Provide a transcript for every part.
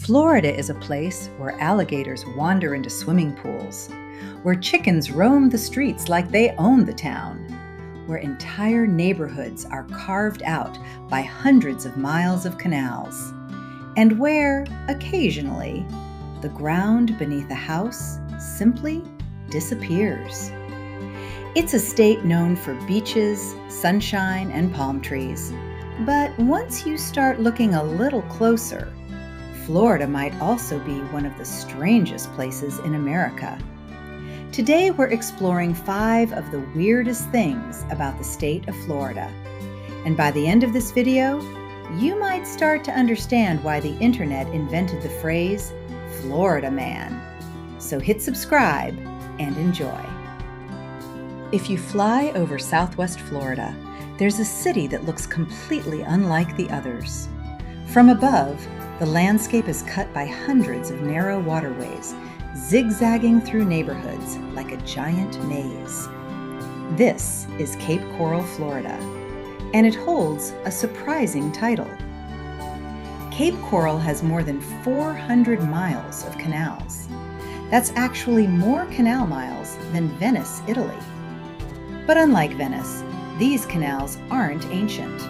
Florida is a place where alligators wander into swimming pools, where chickens roam the streets like they own the town, where entire neighborhoods are carved out by hundreds of miles of canals, and where, occasionally, the ground beneath a house simply disappears. It's a state known for beaches, sunshine, and palm trees. But once you start looking a little closer, Florida might also be one of the strangest places in America. Today we're exploring 5 of the weirdest things about the state of Florida. And by the end of this video, you might start to understand why the internet invented the phrase Florida man. So hit subscribe and enjoy. If you fly over Southwest Florida, there's a city that looks completely unlike the others. From above, the landscape is cut by hundreds of narrow waterways, zigzagging through neighborhoods like a giant maze. This is Cape Coral, Florida, and it holds a surprising title. Cape Coral has more than 400 miles of canals. That's actually more canal miles than Venice, Italy. But unlike Venice, these canals aren't ancient.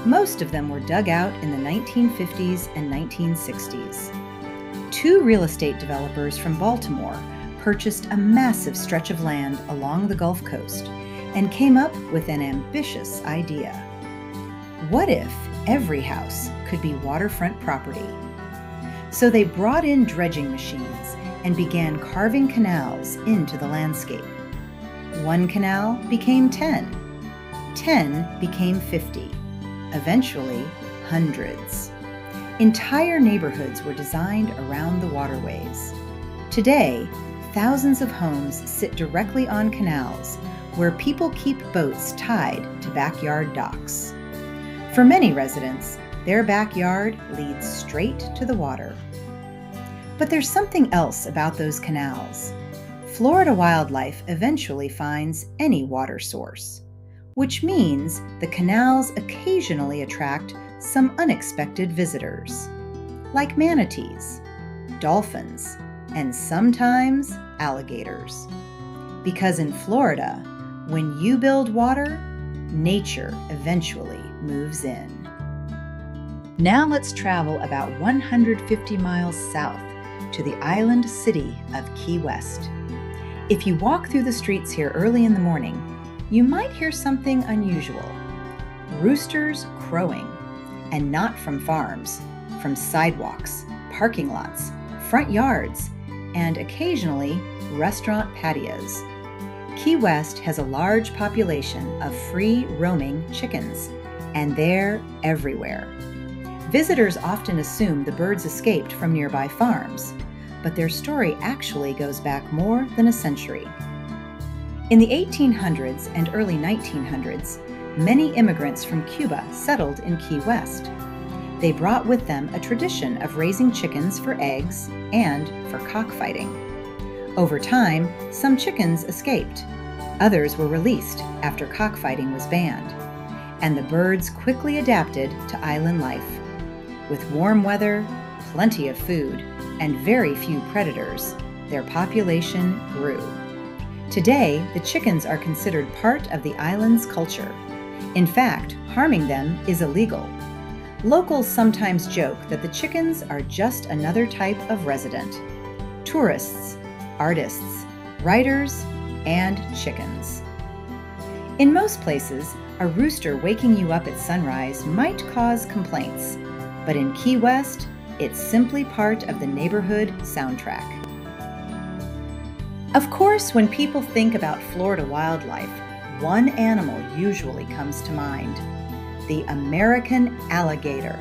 Most of them were dug out in the 1950s and 1960s. 2 real estate developers from Baltimore purchased a massive stretch of land along the Gulf Coast and came up with an ambitious idea. What if every house could be waterfront property? So they brought in dredging machines and began carving canals into the landscape. 1 canal became 10. 10 became 50. Eventually, hundreds. Entire neighborhoods were designed around the waterways. Today, thousands of homes sit directly on canals where people keep boats tied to backyard docks. For many residents, their backyard leads straight to the water. But there's something else about those canals. Florida wildlife eventually finds any water source, which means the canals occasionally attract some unexpected visitors, like manatees, dolphins, and sometimes alligators. Because in Florida, when you build water, nature eventually moves in. Now let's travel about 150 miles south to the island city of Key West. If you walk through the streets here early in the morning, you might hear something unusual. Roosters crowing, and not from farms, from sidewalks, parking lots, front yards, and occasionally restaurant patios. Key West has a large population of free roaming chickens, and they're everywhere. Visitors often assume the birds escaped from nearby farms, but their story actually goes back more than a century. In the 1800s and early 1900s, many immigrants from Cuba settled in Key West. They brought with them a tradition of raising chickens for eggs and for cockfighting. Over time, some chickens escaped. Others were released after cockfighting was banned. And the birds quickly adapted to island life. With warm weather, plenty of food, and very few predators, their population grew. Today, the chickens are considered part of the island's culture. In fact, harming them is illegal. Locals sometimes joke that the chickens are just another type of resident. Tourists, artists, writers, and chickens. In most places, a rooster waking you up at sunrise might cause complaints, but in Key West, it's simply part of the neighborhood soundtrack. Of course, when people think about Florida wildlife, one animal usually comes to mind: the American alligator.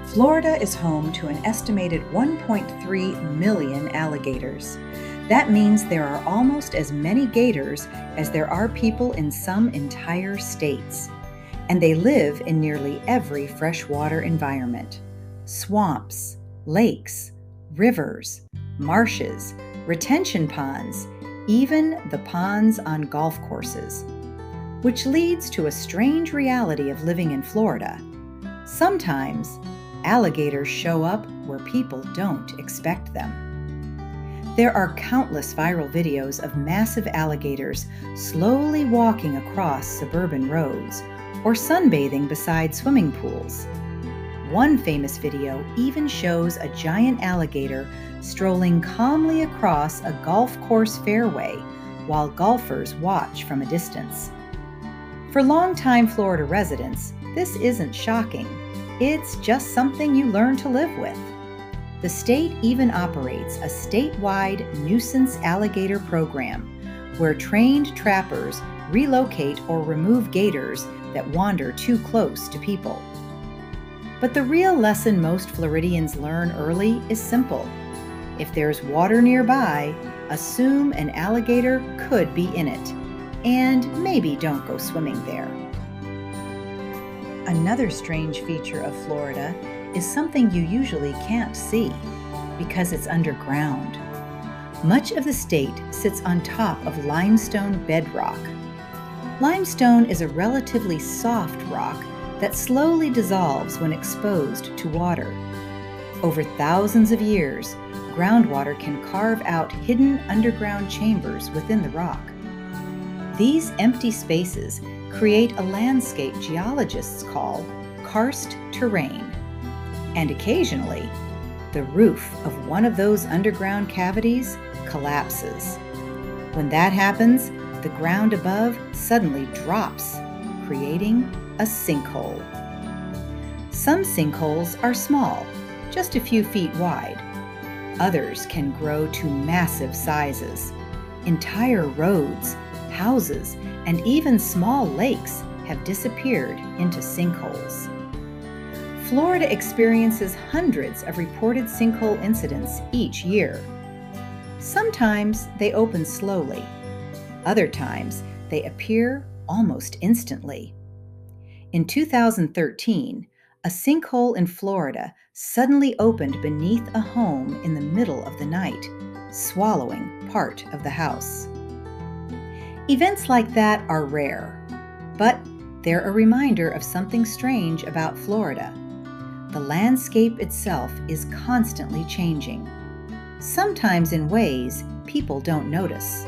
Florida is home to an estimated 1.3 million alligators. That means there are almost as many gators as there are people in some entire states. And they live in nearly every freshwater environment: swamps, lakes, rivers, marshes, retention ponds, even the ponds on golf courses. Which leads to a strange reality of living in Florida. Sometimes, alligators show up where people don't expect them. There are countless viral videos of massive alligators slowly walking across suburban roads or sunbathing beside swimming pools. One famous video even shows a giant alligator strolling calmly across a golf course fairway while golfers watch from a distance. For longtime Florida residents, this isn't shocking. It's just something you learn to live with. The state even operates a statewide nuisance alligator program where trained trappers relocate or remove gators that wander too close to people. But the real lesson most Floridians learn early is simple. If there's water nearby, assume an alligator could be in it, and maybe don't go swimming there. Another strange feature of Florida is something you usually can't see because it's underground. Much of the state sits on top of limestone bedrock. Limestone is a relatively soft rock that slowly dissolves when exposed to water. Over thousands of years, groundwater can carve out hidden underground chambers within the rock. These empty spaces create a landscape geologists call karst terrain. And occasionally, the roof of one of those underground cavities collapses. When that happens, the ground above suddenly drops, creating a sinkhole. Some sinkholes are small, just a few feet wide. Others can grow to massive sizes. Entire roads, houses, and even small lakes have disappeared into sinkholes. Florida experiences hundreds of reported sinkhole incidents each year. Sometimes they open slowly. Other times they appear almost instantly. In 2013, a sinkhole in Florida suddenly opened beneath a home in the middle of the night, swallowing part of the house. Events like that are rare, but they're a reminder of something strange about Florida. The landscape itself is constantly changing, sometimes in ways people don't notice,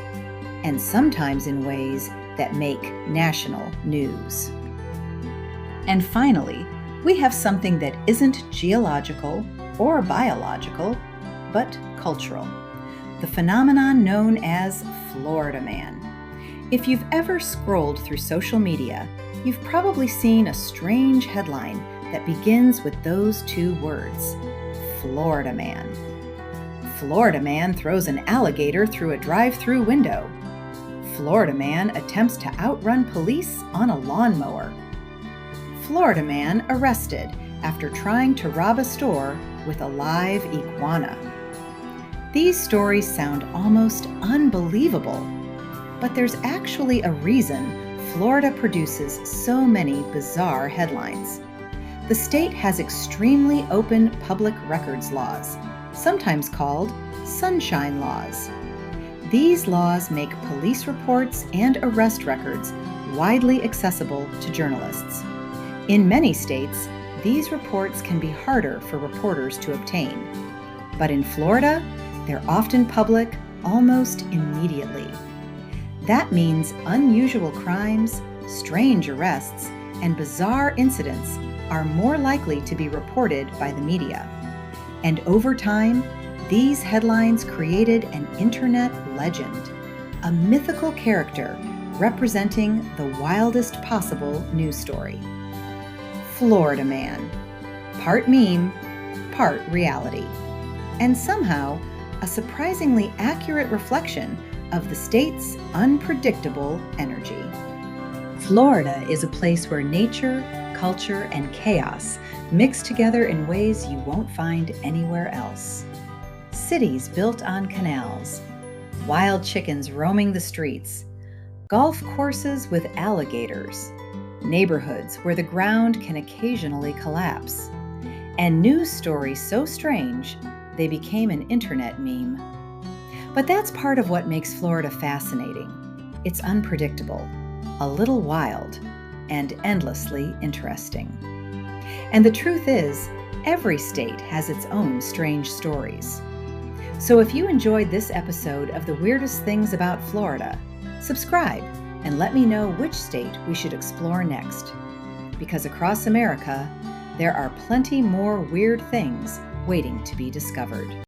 and sometimes in ways that make national news. And finally, we have something that isn't geological or biological, but cultural. The phenomenon known as Florida Man. If you've ever scrolled through social media, you've probably seen a strange headline that begins with those two words, Florida Man. Florida Man throws an alligator through a drive-through window. Florida Man attempts to outrun police on a lawnmower. Florida Man arrested after trying to rob a store with a live iguana. These stories sound almost unbelievable, but there's actually a reason Florida produces so many bizarre headlines. The state has extremely open public records laws, sometimes called sunshine laws. These laws make police reports and arrest records widely accessible to journalists. In many states, these reports can be harder for reporters to obtain. But in Florida, they're often public almost immediately. That means unusual crimes, strange arrests, and bizarre incidents are more likely to be reported by the media. And over time, these headlines created an internet legend, a mythical character representing the wildest possible news story. Florida Man, part meme, part reality, and somehow a surprisingly accurate reflection of the state's unpredictable energy. Florida is a place where nature, culture, and chaos mix together in ways you won't find anywhere else. Cities built on canals, wild chickens roaming the streets, golf courses with alligators, neighborhoods where the ground can occasionally collapse, and news stories so strange they became an internet meme. But that's part of what makes Florida fascinating. It's unpredictable, a little wild, and endlessly interesting. And the truth is, Every state has its own strange stories. So if you enjoyed this episode of The Weirdest Things About Florida, subscribe and let me know which state we should explore next. Because across America, there are plenty more weird things waiting to be discovered.